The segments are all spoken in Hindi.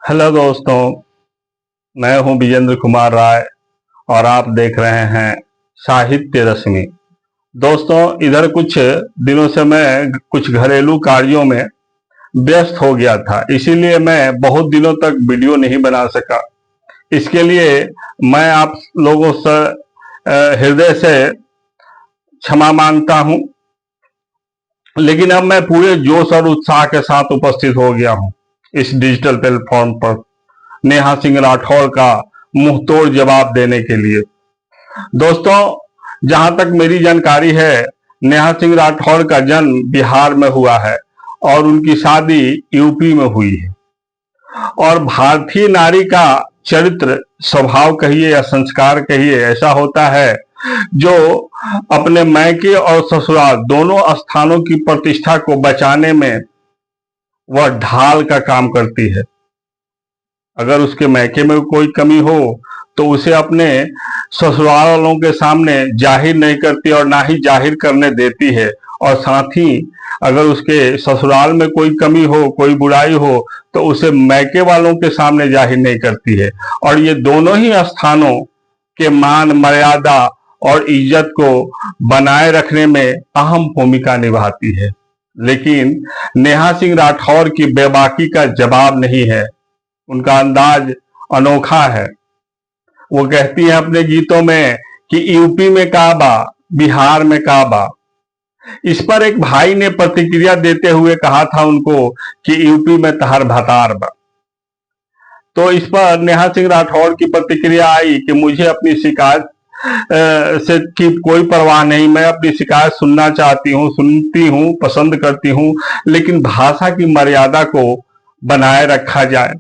हेलो दोस्तों, मैं हूं विजेंद्र कुमार राय और आप देख रहे हैं साहित्य रश्मि। दोस्तों, इधर कुछ दिनों से मैं कुछ घरेलू कार्यों में व्यस्त हो गया था, इसीलिए मैं बहुत दिनों तक वीडियो नहीं बना सका। इसके लिए मैं आप लोगों से हृदय से क्षमा मांगता हूं। लेकिन अब मैं पूरे जोश और उत्साह के साथ उपस्थित हो गया हूं इस डिजिटल प्लेटफॉर्म पर नेहा सिंह राठौर का मुंहतोड़ जवाब देने के लिए। दोस्तों, जहां तक मेरी जानकारी है, नेहा सिंह राठौर का जन्म बिहार में हुआ है और उनकी शादी यूपी में हुई है। और भारतीय नारी का चरित्र, स्वभाव कहिए या संस्कार कहिए, ऐसा होता है जो अपने मैके और ससुराल दोनों स्थानों की प्रतिष्ठा को बचाने में वह ढाल का काम करती है। अगर उसके मैके में कोई कमी हो तो उसे अपने ससुराल वालों के सामने जाहिर नहीं करती और ना ही जाहिर करने देती है। और साथ ही अगर उसके ससुराल में कोई कमी हो, कोई बुराई हो, तो उसे मैके वालों के सामने जाहिर नहीं करती है। और ये दोनों ही स्थानों के मान मर्यादा और इज्जत को बनाए रखने में अहम भूमिका निभाती है। लेकिन नेहा सिंह राठौर की बेबाकी का जवाब नहीं है। उनका अंदाज अनोखा है। वो कहती है अपने गीतों में कि यूपी में काबा, बिहार में काबा। इस पर एक भाई ने प्रतिक्रिया देते हुए कहा था उनको कि यूपी में तहर भतार बा। तो इस पर नेहा सिंह राठौर की प्रतिक्रिया आई कि मुझे अपनी शिकायत से की कोई परवाह नहीं, मैं अपनी शिकायत सुनना चाहती हूँ, सुनती हूँ, पसंद करती हूँ, लेकिन भाषा की मर्यादा को बनाए रखा जाए।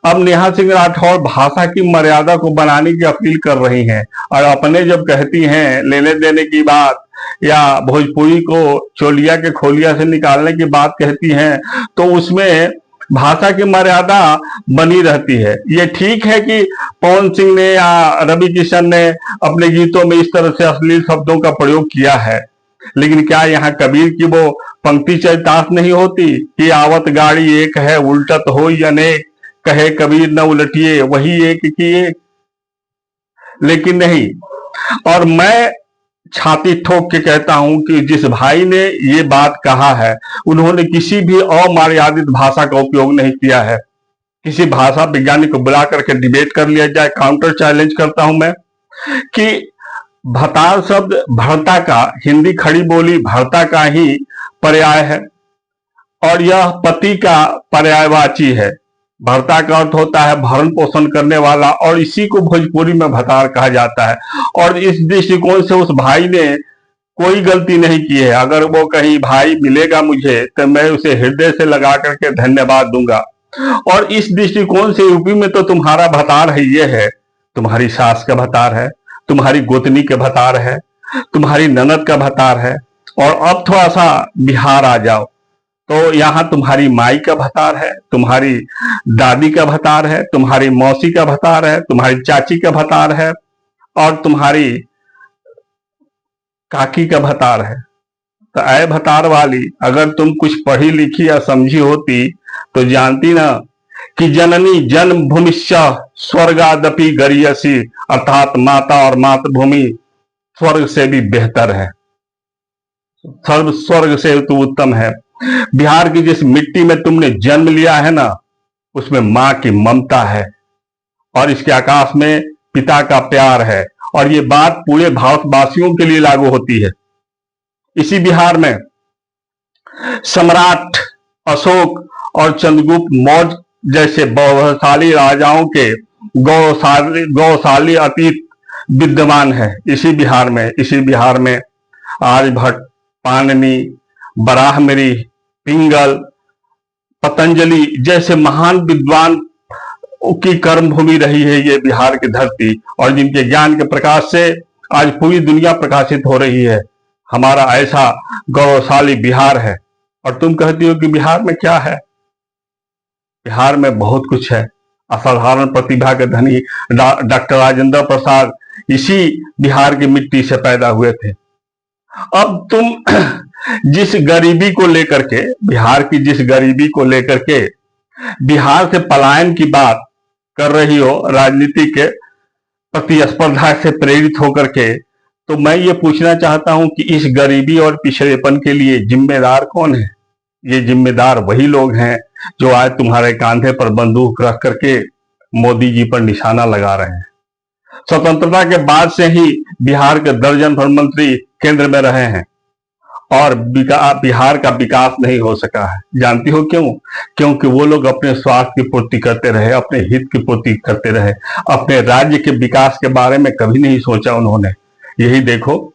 अब नेहा सिंह राठौर भाषा की मर्यादा को बनाने की अपील कर रही हैं और अपने जब कहती हैं लेने देने की बात या भोजपुरी को चोलिया के खोलिया से निकालने की बात कहती हैं, तो उसमें भाषा की मर्यादा बनी रहती है। ये ठीक है कि पवन सिंह ने या रवि किशन ने अपने गीतों में इस तरह से अश्लील शब्दों का प्रयोग किया है, लेकिन क्या यहाँ कबीर की वो पंक्ति चरितार्थ नहीं होती कि आवत गाड़ी एक है उल्टत हो अनेक, कहे कबीर न उलटिए वही एक की एक। लेकिन नहीं। और मैं छाती ठोक के कहता हूं कि जिस भाई ने ये बात कहा है, उन्होंने किसी भी अमर्यादित भाषा का उपयोग नहीं किया है। किसी भाषा वैज्ञानिक को बुला करके डिबेट कर लिया जाए। काउंटर चैलेंज करता हूं मैं कि भतार शब्द भर्ता का, हिंदी खड़ी बोली भर्ता का ही पर्याय है और यह पति का पर्यायवाची है। भर्ता का अर्थ होता है भरण पोषण करने वाला और इसी को भोजपुरी में भतार कहा जाता है। और इस दृष्टिकोण से उस भाई ने कोई गलती नहीं की है। अगर वो कहीं भाई मिलेगा मुझे तो मैं उसे हृदय से लगा करके धन्यवाद दूंगा। और इस दृष्टिकोण से यूपी में तो तुम्हारा भतार है, ये है, तुम्हारी सास का भतार है, तुम्हारी गोतनी के भतार है, तुम्हारी ननद का भतार है। और अब थोड़ा सा बिहार आ जाओ तो यहाँ तुम्हारी माई का भतार है, तुम्हारी दादी का भतार है, तुम्हारी मौसी का भतार है, तुम्हारी चाची का भतार है और तुम्हारी काकी का भतार है। तो ऐ भतार वाली, अगर तुम कुछ पढ़ी लिखी या समझी होती तो जानती ना कि जननी जन्म भूमिश्च स्वर्गादपि गरियसी, अर्थात माता और मातृभूमि स्वर्ग से भी बेहतर है, सर्व स्वर्ग से तो उत्तम है। बिहार की जिस मिट्टी में तुमने जन्म लिया है ना, उसमें मां की ममता है और इसके आकाश में पिता का प्यार है। और ये बात पूरे भारतवासियों के लिए लागू होती है। इसी बिहार में सम्राट अशोक और चंद्रगुप्त मौर्य जैसे गौरवशाली राजाओं के गौरवशाली अतीत विद्यमान है। इसी बिहार में आर्यभट्ट, पाणिनि, बराहमिरी, पिंगल, पतंजलि जैसे महान विद्वान की कर्मभूमि रही है ये बिहार की धरती, और जिनके ज्ञान के प्रकाश से आज पूरी दुनिया प्रकाशित हो रही है। हमारा ऐसा गौरवशाली बिहार है। और तुम कहती हो कि बिहार में क्या है? बिहार में बहुत कुछ है। असाधारण प्रतिभा के धनी डॉक्टर राजेंद्र प्रसाद इसी बिहार की मिट्टी से पैदा हुए थे। अब तुम जिस गरीबी को लेकर के, बिहार की जिस गरीबी को लेकर के बिहार से पलायन की बात कर रही हो राजनीति के प्रतिस्पर्धा से प्रेरित होकर के, तो मैं ये पूछना चाहता हूं कि इस गरीबी और पिछड़ेपन के लिए जिम्मेदार कौन है? ये जिम्मेदार वही लोग हैं जो आज तुम्हारे कांधे पर बंदूक रख करके मोदी जी पर निशाना लगा रहे हैं। स्वतंत्रता के बाद से ही बिहार के दर्जन भर मंत्री केंद्र में रहे हैं और बिहार का विकास नहीं हो सका है। जानती हो क्यों? क्योंकि वो लोग अपने स्वार्थ की पूर्ति करते रहे, अपने हित की पूर्ति करते रहे, अपने राज्य के विकास के बारे में कभी नहीं सोचा उन्होंने। यही देखो,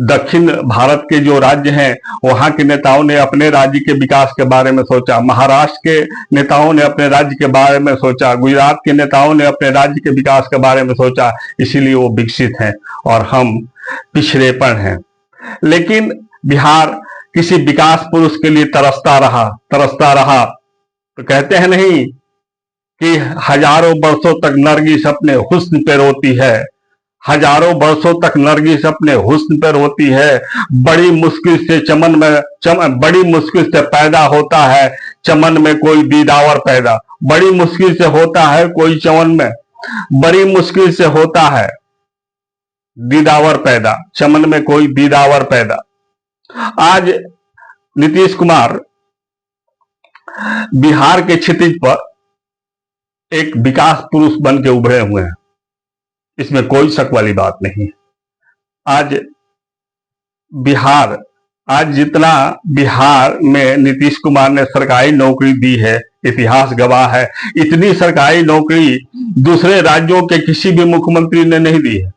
दक्षिण भारत के जो राज्य हैं वहां के नेताओं ने अपने राज्य के विकास के बारे में सोचा, महाराष्ट्र के नेताओं ने अपने राज्य के बारे में सोचा, गुजरात के नेताओं ने अपने राज्य के विकास के बारे में सोचा, इसीलिए वो विकसित हैं और हम पिछड़ेपन हैं। लेकिन बिहार किसी विकास पुरुष के लिए तरसता रहा। तो कहते हैं नहीं कि हजारों वर्षों तक नरगिस अपने हुस्न पे रोती है, हजारों वर्षों तक नरगिस अपने हुस्न पर होती है। बड़ी मुश्किल से बड़ी मुश्किल से पैदा होता है चमन में कोई दीदावर पैदा। बड़ी मुश्किल से होता है कोई चमन में, बड़ी मुश्किल से होता है दीदावर पैदा, चमन में कोई दीदावर पैदा। आज नीतीश कुमार बिहार के क्षितिज पर एक विकास पुरुष बन के उभरे हुए हैं, इसमें कोई शक वाली बात नहीं है। आज जितना बिहार में नीतीश कुमार ने सरकारी नौकरी दी है, इतिहास गवाह है, इतनी सरकारी नौकरी दूसरे राज्यों के किसी भी मुख्यमंत्री ने नहीं दी है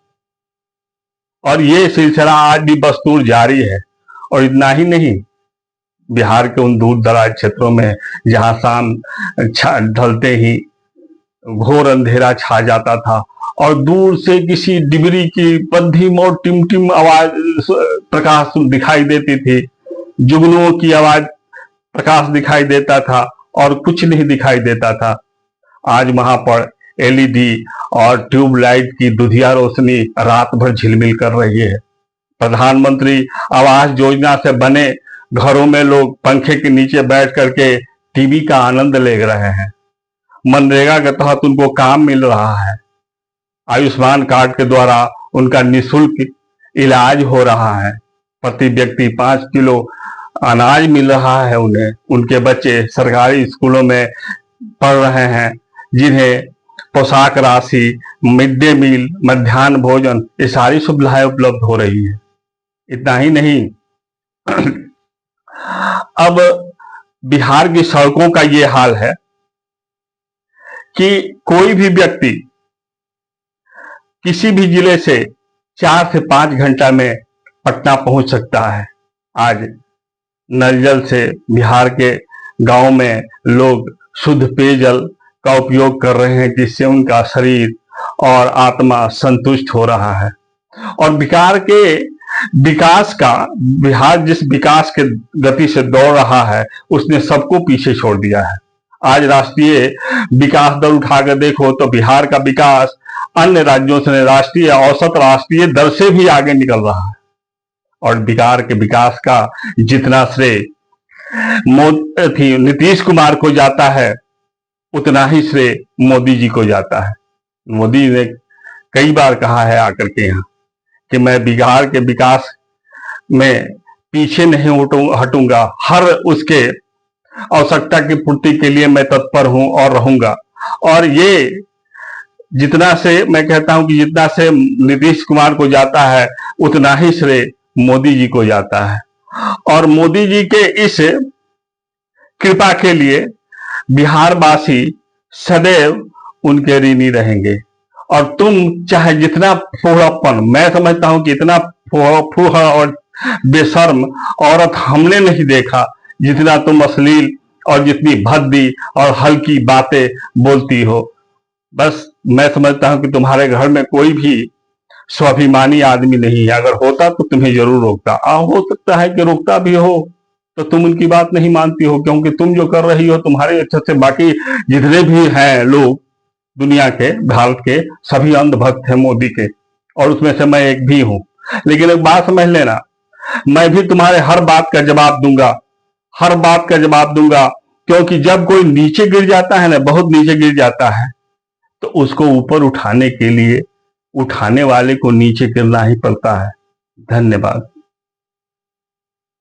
और ये सिलसिला आज भी बस्तूर जारी है। और इतना ही नहीं, बिहार के उन दूर दराज क्षेत्रों में जहां शाम ढलते ही घोर अंधेरा छा जाता था और दूर से किसी डिबरी की मध्यम और टिमटिम आवाज प्रकाश दिखाई देती थी, जुगनुओं की आवाज प्रकाश दिखाई देता था और कुछ नहीं दिखाई देता था, आज वहां पर एलईडी और ट्यूबलाइट की दुधिया रोशनी रात भर झिलमिल कर रही है। प्रधानमंत्री आवास योजना से बने घरों में लोग पंखे के नीचे बैठ करके टीवी का आनंद ले रहे हैं। मनरेगा के तहत उनको काम मिल रहा है, आयुष्मान कार्ड के द्वारा उनका निःशुल्क इलाज हो रहा है, प्रति व्यक्ति 5 किलो अनाज मिल रहा है उन्हें, उनके बच्चे सरकारी स्कूलों में पढ़ रहे हैं जिन्हें पोशाक राशि, मिड डे मील, मध्याह्न भोजन, ये सारी सुविधाएं उपलब्ध हो रही है। इतना ही नहीं, अब बिहार की सड़कों का ये हाल है कि कोई भी व्यक्ति किसी भी जिले से 4 से 5 घंटा में पटना पहुंच सकता है। आज नल जल से बिहार के गांव में लोग शुद्ध पेयजल का उपयोग कर रहे हैं, जिससे उनका शरीर और आत्मा संतुष्ट हो रहा है। और बिहार जिस विकास के गति से दौड़ रहा है उसने सबको पीछे छोड़ दिया है। आज राष्ट्रीय विकास दर उठाकर देखो तो बिहार का विकास अन्य राज्यों से राष्ट्रीय औसत राष्ट्रीय दर से भी आगे निकल रहा है। और बिहार के विकास का जितना श्रेय नीतीश कुमार को जाता है उतना ही श्रेय मोदी जी को जाता है। मोदी ने कई बार कहा है आकर के यहाँ कि मैं बिहार के विकास में पीछे नहीं हटूंगा, हर उसके आवश्यकता की पूर्ति के लिए मैं तत्पर हूं और रहूंगा। और ये जितना से मैं कहता हूं कि जितना से नीतीश कुमार को जाता है उतना ही श्रेय मोदी जी को जाता है। और मोदी जी के इस कृपा के लिए बिहारवासी सदैव उनके ऋणी रहेंगे। और तुम चाहे जितना फूहड़पन, मैं समझता हूं कि इतना फूहड़ और बेशर्म औरत हमने नहीं देखा जितना तुम अश्लील और जितनी भद्दी और हल्की बातें बोलती हो। बस मैं समझता हूं कि तुम्हारे घर में कोई भी स्वाभिमानी आदमी नहीं है, अगर होता तो तुम्हें जरूर रोकता। हो सकता है कि रोकता भी हो तो तुम उनकी बात नहीं मानती हो, क्योंकि तुम जो कर रही हो तुम्हारे अच्छे से बाकी जितने भी हैं लोग दुनिया के, भारत के, सभी अंधभक्त हैं मोदी के, और उसमें से मैं एक भी हूं। लेकिन एक बात समझ लेना, मैं भी तुम्हारे हर बात का जवाब दूंगा, हर बात का जवाब दूंगा। क्योंकि जब कोई नीचे गिर जाता है ना, बहुत नीचे गिर जाता है, तो उसको ऊपर उठाने के लिए उठाने वाले को नीचे गिरना ही पड़ता है। धन्यवाद।